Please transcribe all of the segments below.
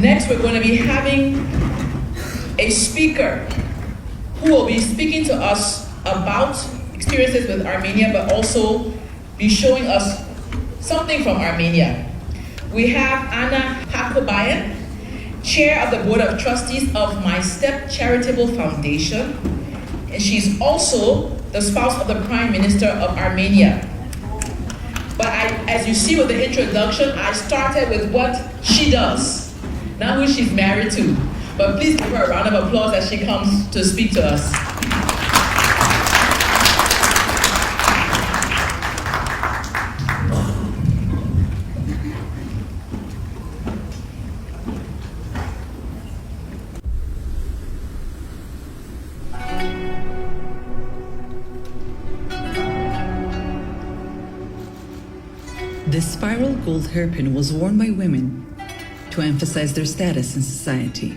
Next, we're going to be having a speaker who will be speaking to us about experiences with Armenia, but also be showing us something from Armenia. We have Anna Hqobyani, Chair of the Board of Trustees of My Step Charitable Foundation, and she's also the spouse of the Prime Minister of Armenia. But as you see with the introduction, I started with what she does, not who she's married to. But please give her a round of applause as she comes to speak to us. The spiral gold hairpin was worn by women to emphasize their status in society.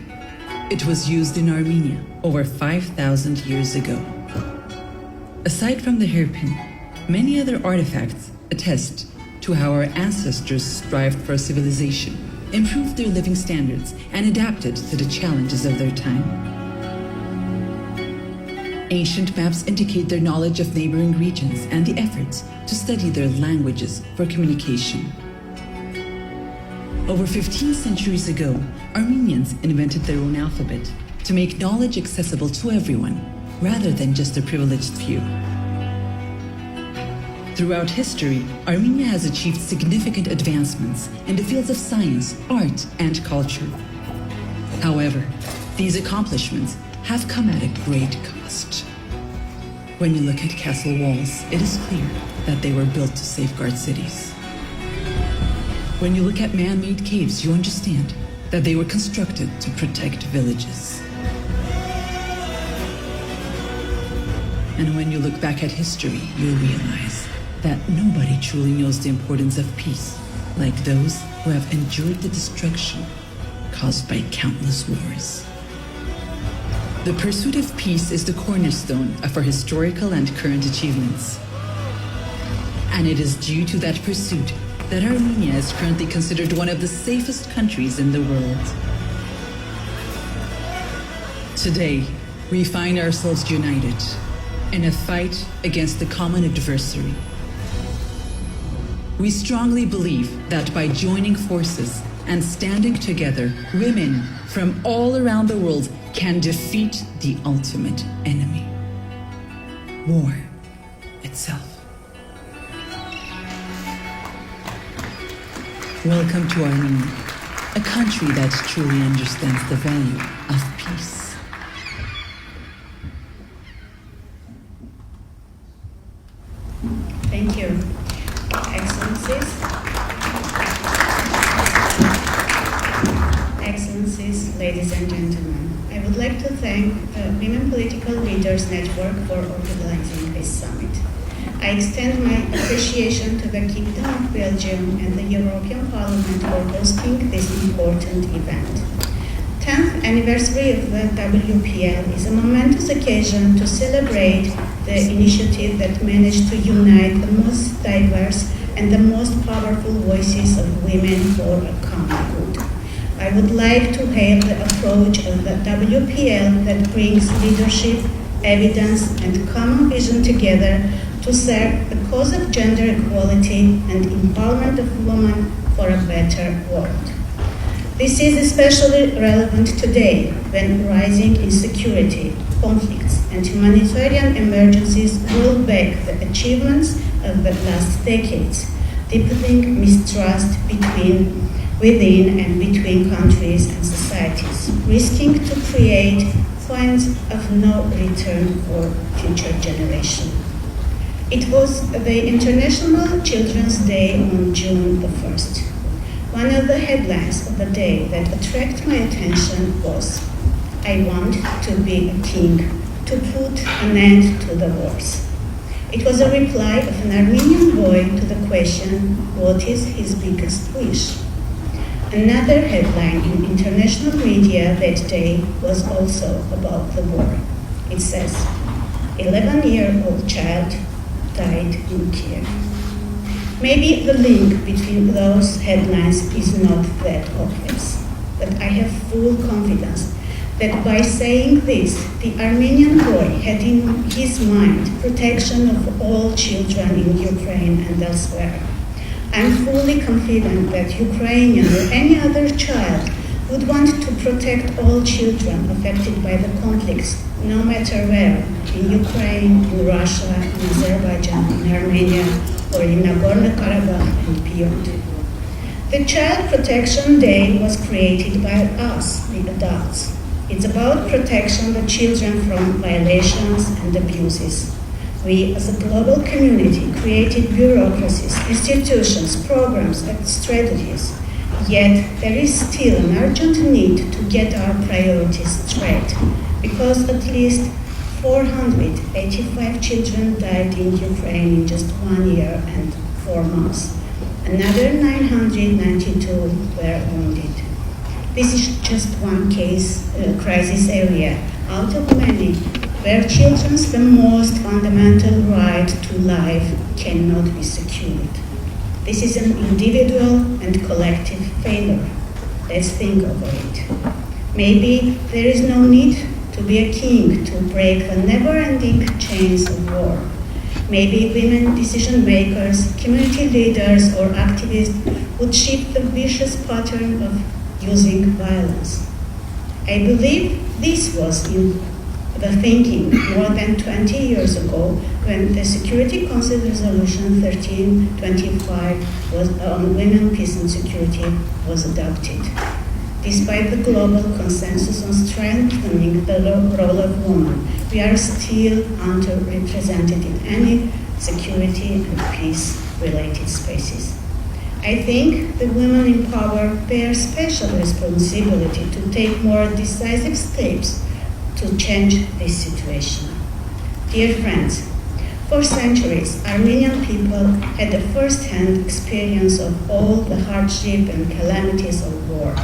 It was used in Armenia over 5,000 years ago. Aside from the hairpin, many other artifacts attest to how our ancestors strived for civilization, improved their living standards, and adapted to the challenges of their time. Ancient maps indicate their knowledge of neighboring regions and the efforts to study their languages for communication. Over 15 centuries ago, Armenians invented their own alphabet to make knowledge accessible to everyone, rather than just a privileged few. Throughout history, Armenia has achieved significant advancements in the fields of science, art, and culture. However, these accomplishments have come at a great cost. When you look at castle walls, it is clear that they were built to safeguard cities. When you look at man-made caves, you understand that they were constructed to protect villages. And when you look back at history, you realize that nobody truly knows the importance of peace like those who have endured the destruction caused by countless wars. The pursuit of peace is the cornerstone of our historical and current achievements. And it is due to that pursuit that Armenia is currently considered one of the safest countries in the world. Today, we find ourselves united in a fight against the common adversary. We strongly believe that by joining forces and standing together, women from all around the world can defeat the ultimate enemy: war itself. Welcome to Armenia, a country that truly understands the value of peace. Thank you, Excellencies, ladies and gentlemen. I would like to thank the Women Political Leaders Network for organizing this summit. I extend my appreciation to the Kingdom of Belgium and the European Parliament for hosting this important event. 10th anniversary of the WPL is a momentous occasion to celebrate the initiative that managed to unite the most diverse and the most powerful voices of women for a common good. I would like to hail the approach of the WPL that brings leadership, evidence, and common vision together to serve the cause of gender equality and empowerment of women for a better world. This is especially relevant today when rising insecurity, conflicts, and humanitarian emergencies roll back the achievements of the last decades, deepening mistrust within and between countries and societies, risking to create points of no return for future generations. It was the International Children's Day on June the 1st. One of the headlines of the day that attracted my attention was, "I want to be a king, to put an end to the wars." It was a reply of an Armenian boy to the question, what is his biggest wish? Another headline in international media that day was also about the war. It says, 11-year-old child died in Kiev. Maybe the link between those headlines is not that obvious, but I have full confidence that by saying this, the Armenian boy had in his mind protection of all children in Ukraine and elsewhere. I'm fully confident that Ukrainian or any other child would want to protect all children affected by the conflicts, no matter where, in Ukraine, in Russia, in Azerbaijan, in Armenia, or in Nagorno-Karabakh and beyond. The Child Protection Day was created by us, the adults. It's about protection of children from violations and abuses. We, as a global community, created bureaucracies, institutions, programs, and strategies. Yet, there is still an urgent need to get our priorities straight, because at least 485 children died in Ukraine in just 1 year and 4 months. Another 992 were wounded. This is just one crisis area out of many where children's the most fundamental right to life cannot be secured. This is an individual and collective failure. Let's think over it. Maybe there is no need to be a king to break the never-ending chains of war. Maybe women decision makers, community leaders, or activists would shift the vicious pattern of using violence. I believe this was in the thinking more than 20 years ago when the Security Council Resolution 1325 on women, peace and security was adopted. Despite the global consensus on strengthening the role of women, we are still underrepresented in any security and peace-related spaces. I think the women in power bear special responsibility to take more decisive steps to change this situation. Dear friends, for centuries, Armenian people had a first-hand experience of all the hardship and calamities of war.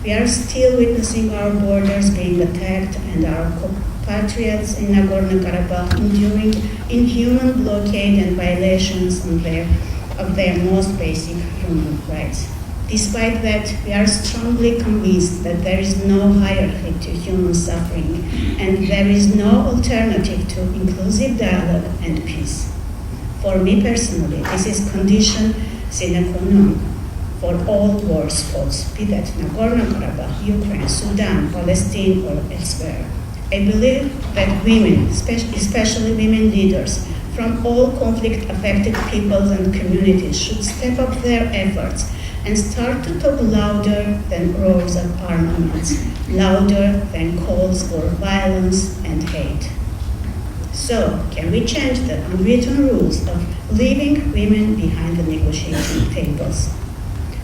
We are still witnessing our borders being attacked and our compatriots in Nagorno-Karabakh enduring inhuman blockade and violations of their most basic human rights. Despite that, we are strongly convinced that there is no hierarchy to human suffering and there is no alternative to inclusive dialogue and peace. For me personally, this is condition sine qua non for all wars fought, be that Nagorno-Karabakh, Ukraine, Sudan, Palestine, or elsewhere. I believe that women, especially women leaders from all conflict-affected peoples and communities, should step up their efforts and start to talk louder than roars of armaments, louder than calls for violence and hate. So, can we change the unwritten rules of leaving women behind the negotiating tables?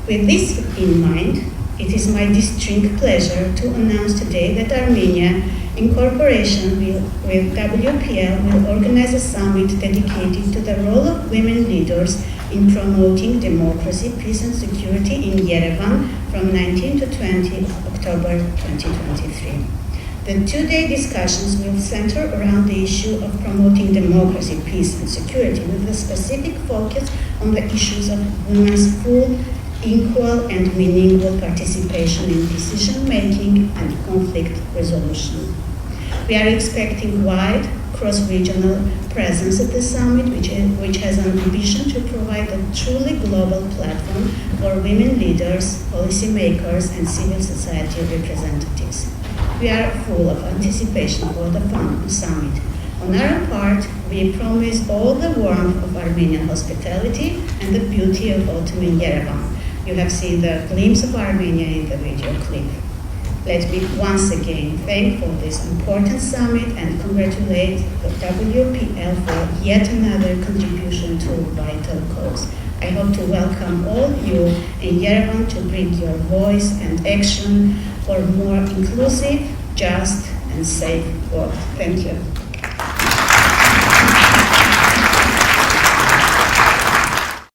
With this in mind, it is my distinct pleasure to announce today that Armenia, in cooperation with WPL, will organize a summit dedicated to the role of women leaders in promoting democracy, peace and security in Yerevan from 19 to 20 October 2023. The two-day discussions will center around the issue of promoting democracy, peace and security with a specific focus on the issues of women's full, equal and meaningful participation in decision-making and conflict resolution. We are expecting wide, cross-regional presence at the summit, which has an ambition to provide a truly global platform for women leaders, policymakers, and civil society representatives. We are full of anticipation for the summit. On our part, we promise all the warmth of Armenian hospitality and the beauty of autumn in Yerevan. You have seen the glimpse of Armenia in the video clip. Let me once again thank for this important summit and congratulate the WPL for yet another contribution to a vital cause. I hope to welcome all you in Yerevan to bring your voice and action for more inclusive, just, and safe world. Thank you.